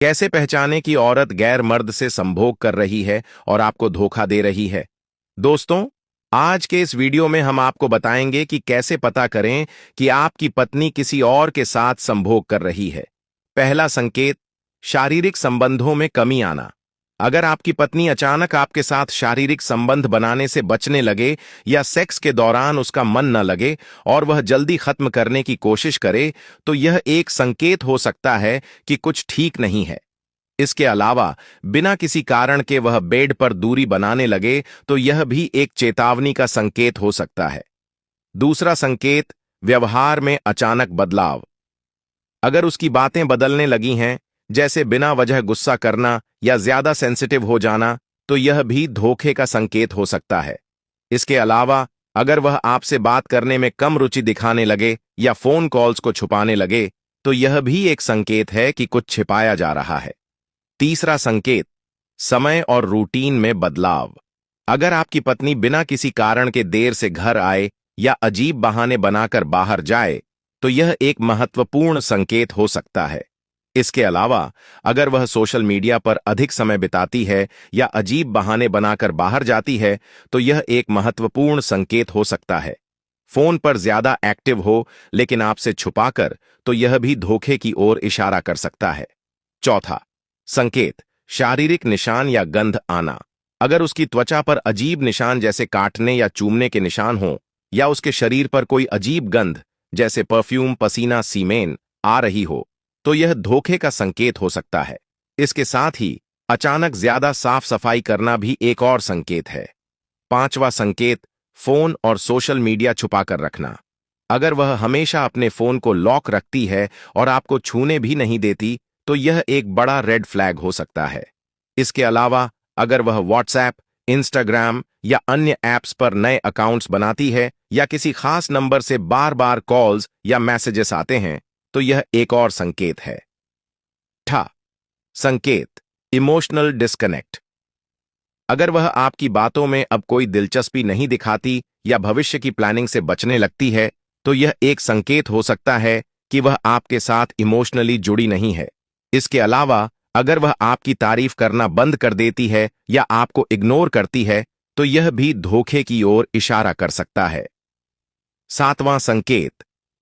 कैसे पहचाने कि औरत गैर मर्द से संभोग कर रही है और आपको धोखा दे रही है? दोस्तों, आज के इस वीडियो में हम आपको बताएंगे कि कैसे पता करें कि आपकी पत्नी किसी और के साथ संभोग कर रही है। पहला संकेत, शारीरिक संबंधों में कमी आना। अगर आपकी पत्नी अचानक आपके साथ शारीरिक संबंध बनाने से बचने लगे या सेक्स के दौरान उसका मन न लगे और वह जल्दी खत्म करने की कोशिश करे, तो यह एक संकेत हो सकता है कि कुछ ठीक नहीं है। इसके अलावा बिना किसी कारण के वह बेड पर दूरी बनाने लगे, तो यह भी एक चेतावनी का संकेत हो सकता है। दूसरा संकेत, व्यवहार में अचानक बदलाव। अगर उसकी बातें बदलने लगी हैं, जैसे बिना वजह गुस्सा करना या ज्यादा सेंसिटिव हो जाना, तो यह भी धोखे का संकेत हो सकता है। इसके अलावा अगर वह आपसे बात करने में कम रुचि दिखाने लगे या फोन कॉल्स को छुपाने लगे, तो यह भी एक संकेत है कि कुछ छिपाया जा रहा है। तीसरा संकेत, समय और रूटीन में बदलाव। अगर आपकी पत्नी बिना किसी कारण के देर से घर आए या अजीब बहाने बनाकर बाहर जाए, तो यह एक महत्वपूर्ण संकेत हो सकता है। इसके अलावा अगर वह सोशल मीडिया पर अधिक समय बिताती है या अजीब बहाने बनाकर बाहर जाती है, तो यह एक महत्वपूर्ण संकेत हो सकता है। फोन पर ज्यादा एक्टिव हो लेकिन आपसे छुपाकर, तो यह भी धोखे की ओर इशारा कर सकता है। चौथा संकेत, शारीरिक निशान या गंध आना। अगर उसकी त्वचा पर अजीब निशान जैसे काटने या चूमने के निशान हो, या उसके शरीर पर कोई अजीब गंध जैसे परफ्यूम, पसीना, सीमेन आ रही हो, तो यह धोखे का संकेत हो सकता है। इसके साथ ही अचानक ज्यादा साफ सफाई करना भी एक और संकेत है। पांचवा संकेत, फोन और सोशल मीडिया छुपाकर रखना। अगर वह हमेशा अपने फोन को लॉक रखती है और आपको छूने भी नहीं देती, तो यह एक बड़ा रेड फ्लैग हो सकता है। इसके अलावा अगर वह व्हाट्सएप, इंस्टाग्राम या अन्य ऐप्स पर नए अकाउंट्स बनाती है या किसी खास नंबर से बार बार कॉल्स या मैसेजेस आते हैं, तो यह एक और संकेत है। ठा संकेत, इमोशनल डिस्कनेक्ट। अगर वह आपकी बातों में अब कोई दिलचस्पी नहीं दिखाती या भविष्य की प्लानिंग से बचने लगती है, तो यह एक संकेत हो सकता है कि वह आपके साथ इमोशनली जुड़ी नहीं है। इसके अलावा अगर वह आपकी तारीफ करना बंद कर देती है या आपको इग्नोर करती है, तो यह भी धोखे की ओर इशारा कर सकता है। सातवां संकेत,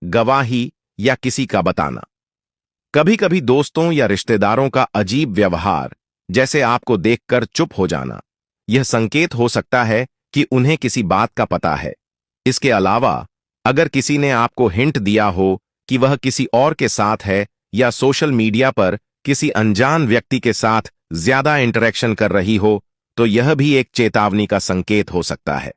गवाही या किसी का बताना। कभी कभी दोस्तों या रिश्तेदारों का अजीब व्यवहार, जैसे आपको देखकर चुप हो जाना, यह संकेत हो सकता है कि उन्हें किसी बात का पता है। इसके अलावा अगर किसी ने आपको हिंट दिया हो कि वह किसी और के साथ है या सोशल मीडिया पर किसी अनजान व्यक्ति के साथ ज्यादा इंटरेक्शन कर रही हो, तो यह भी एक चेतावनी का संकेत हो सकता है।